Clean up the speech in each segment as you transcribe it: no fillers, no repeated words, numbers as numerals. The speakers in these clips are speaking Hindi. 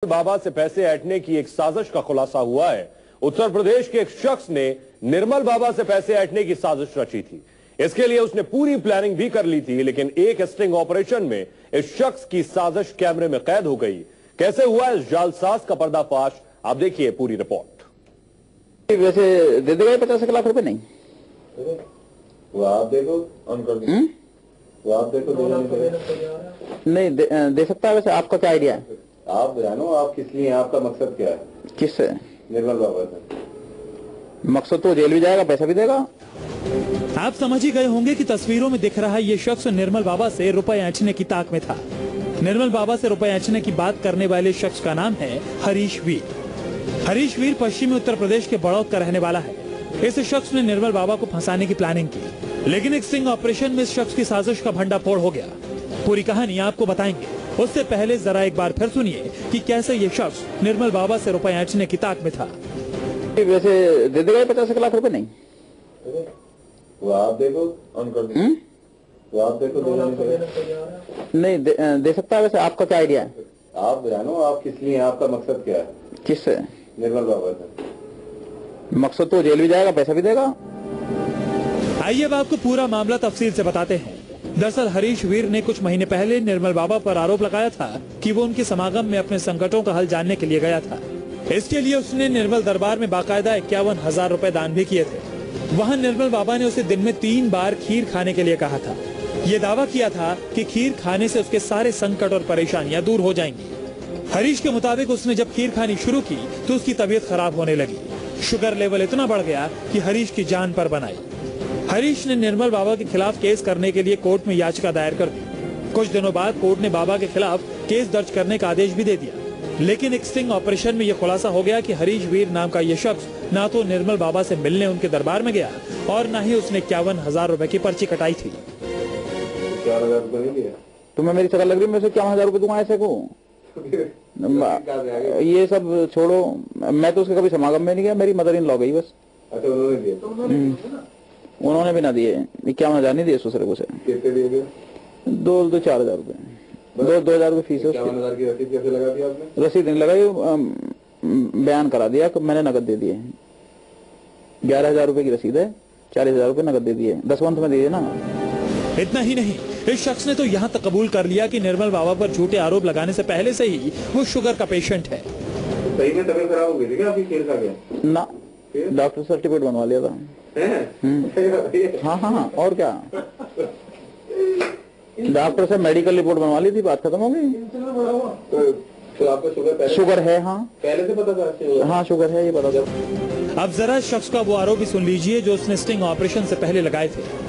बाबा से पैसे ऐंठने की एक साजिश का खुलासा हुआ है। उत्तर प्रदेश के एक शख्स ने निर्मल बाबा से पैसे ऐंठने की साजिश रची थी। इसके लिए उसने पूरी प्लानिंग भी कर ली थी, लेकिन एक स्टिंग ऑपरेशन में इस शख्स की साजिश कैमरे में कैद हो गई। कैसे हुआ इस जालसाज का पर्दाफाश, आप देखिए पूरी रिपोर्ट। वैसे दे देगा 50 लाख रुपए? नहीं, वो आप देखो, ऑन कर दो। वो आप देखो, नहीं दे सकता है। वैसे आपका क्या आइडिया है? आप जानो आप किस लिए, आपका मकसद क्या है? किससे? निर्मल बाबा से। मकसद तो जेल भी जाएगा, पैसा भी देगा। आप समझ ही गए होंगे कि तस्वीरों में दिख रहा ये शख्स निर्मल बाबा से रुपए ऐंठने की ताक में था। निर्मल बाबा से रुपए ऐंठने की बात करने वाले शख्स का नाम है हरीश वीर। हरीश वीर पश्चिमी उत्तर प्रदेश के बड़ौद का रहने वाला है। इस शख्स ने निर्मल बाबा को फंसाने की प्लानिंग की, लेकिन एक स्टिंग ऑपरेशन में इस शख्स की साजिश का भंडाफोड़ हो गया। पूरी कहानी आपको बताएंगे, उससे पहले जरा एक बार फिर सुनिए कि कैसे ये शख्स निर्मल बाबा से रुपए ऐंठने की ताक में था। वैसे दे देगा 50 लाख रुपए? नहीं, वो आप देखो, ऑन कर दो। वो आप देखो, नहीं दे सकता है। वैसे आपका क्या आइडिया है? आप जानो आप किस लिए, आपका मकसद क्या है? किससे? निर्मल बाबा से। मकसद तो जेल भी जाएगा, पैसा भी देगा। आइए अब आपको पूरा मामला तफसील से बताते हैं। दरअसल हरीश वीर ने कुछ महीने पहले निर्मल बाबा पर आरोप लगाया था कि वो उनके समागम में अपने संकटों का हल जानने के लिए गया था। इसके लिए उसने निर्मल दरबार में बाकायदा 51,000 रुपए दान भी किए थे। वहाँ निर्मल बाबा ने उसे दिन में 3 बार खीर खाने के लिए कहा था। ये दावा किया था कि खीर खाने से उसके सारे संकट और परेशानियां दूर हो जाएंगी। हरीश के मुताबिक उसने जब खीर खानी शुरू की तो उसकी तबीयत खराब होने लगी। शुगर लेवल इतना बढ़ गया कि हरीश की जान पर बनाई। हरीश ने निर्मल बाबा के खिलाफ केस करने के लिए कोर्ट में याचिका दायर कर दी। कुछ दिनों बाद कोर्ट ने बाबा के खिलाफ केस दर्ज करने का आदेश भी दे दिया, लेकिन एक स्टिंग ऑपरेशन में यह खुलासा हो गया कि हरीश वीर नाम का यह शख्स ना तो निर्मल बाबा से मिलने उनके दरबार में गया और न ही उसने 51,000 रुपए की पर्ची कटाई थी। 4,000 रुपए नहीं लिया? तुम्हें मेरी शक्ल लग रही है, मैं 51,000 रुपए दूंगा ऐसे को? ये सब छोड़ो, मैं तो उसके कभी समागम में नहीं गया, मेरी मदर इन लॉ गई बस। अच्छा, उन्होंने दिए? उन्होंने भी ना दिए। 51,000 नहीं दिए दूसरे को से। कितने दिए गए? 4,000 रुपए। 2,000 रुपए फीस है। 51,000 की रसीद कैसे लगा दी आपने? रसीद नहीं लगाई, बयान करा दिया कि मैंने नकद दे दिए। 11,000 रुपए की रसीद है, 40,000 रुपए नकद दे दिए। 10 मंथ में दिए ना। इतना ही नहीं, इस शख्स ने तो यहाँ तक कबूल कर लिया कि निर्मल बाबा पर झूठे आरोप लगाने से पहले से ही वो शुगर का पेशेंट है। सही में तबीयत खराब हो गई थी क्या आपकी खीर खा के? ना, डॉक्टर सर्टिफिकेट बनवा लिया था। हाँ, और क्या, डॉक्टर से मेडिकल रिपोर्ट बनवा ली थी, बात खत्म हो गई। तो आपको शुगर है? हाँ, पहले से पता था? हाँ शुगर है, ये पता था। अब जरा शख्स का वो आरोप भी सुन लीजिए जो उसने स्टिंग ऑपरेशन से पहले लगाए थे।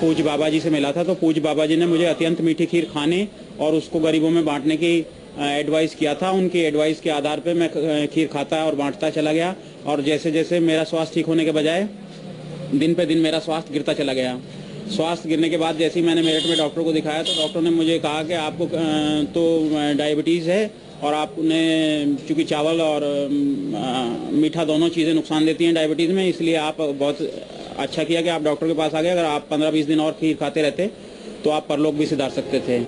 पूज्य बाबा जी से मिला था तो पूज्य बाबा जी ने मुझे अत्यंत मीठी खीर खाने और उसको गरीबों में बांटने की एडवाइस किया था। उनकी एडवाइस के आधार पे मैं खीर खाता और बांटता चला गया, और जैसे जैसे मेरा स्वास्थ्य ठीक होने के बजाय दिन पे दिन मेरा स्वास्थ्य गिरता चला गया। स्वास्थ्य गिरने के बाद जैसे ही मैंने मेरठ में डॉक्टर को दिखाया तो डॉक्टर ने मुझे कहा कि आपको तो डायबिटीज़ है और आपने चूँकि चावल और मीठा दोनों चीज़ें नुकसान देती हैं डायबिटीज़ में, इसलिए आप बहुत अच्छा किया कि आप डॉक्टर के पास आ गए। अगर आप 15-20 दिन और खीर खाते रहते तो आप परलोक भी सिधार सकते थे।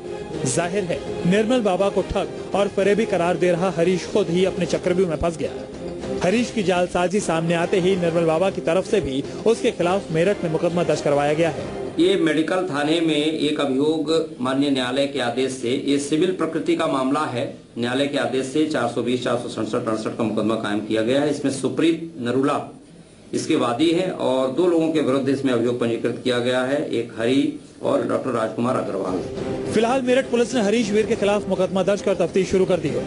जाहिर है निर्मल बाबा को ठग और फरेबी करार दे रहा हरीश खुद ही अपने चक्रव्यूह में फंस गया। हरीश की जालसाजी सामने आते ही निर्मल बाबा की तरफ से भी उसके खिलाफ मेरठ में मुकदमा दर्ज करवाया गया है। ये मेडिकल थाने में एक अभियोग माननीय न्यायालय के आदेश से, ये सिविल प्रकृति का मामला है, न्यायालय के आदेश से 420, 467, 68 का मुकदमा कायम किया गया है। इसमें सुप्रीत नरूला इसके वादी है और 2 लोगों के विरुद्ध इसमें अभियोग पंजीकृत किया गया है, एक हरी और डॉक्टर राजकुमार अग्रवाल। फिलहाल मेरठ पुलिस ने हरीश वीर के खिलाफ मुकदमा दर्ज कर तफ्तीश शुरू कर दी है।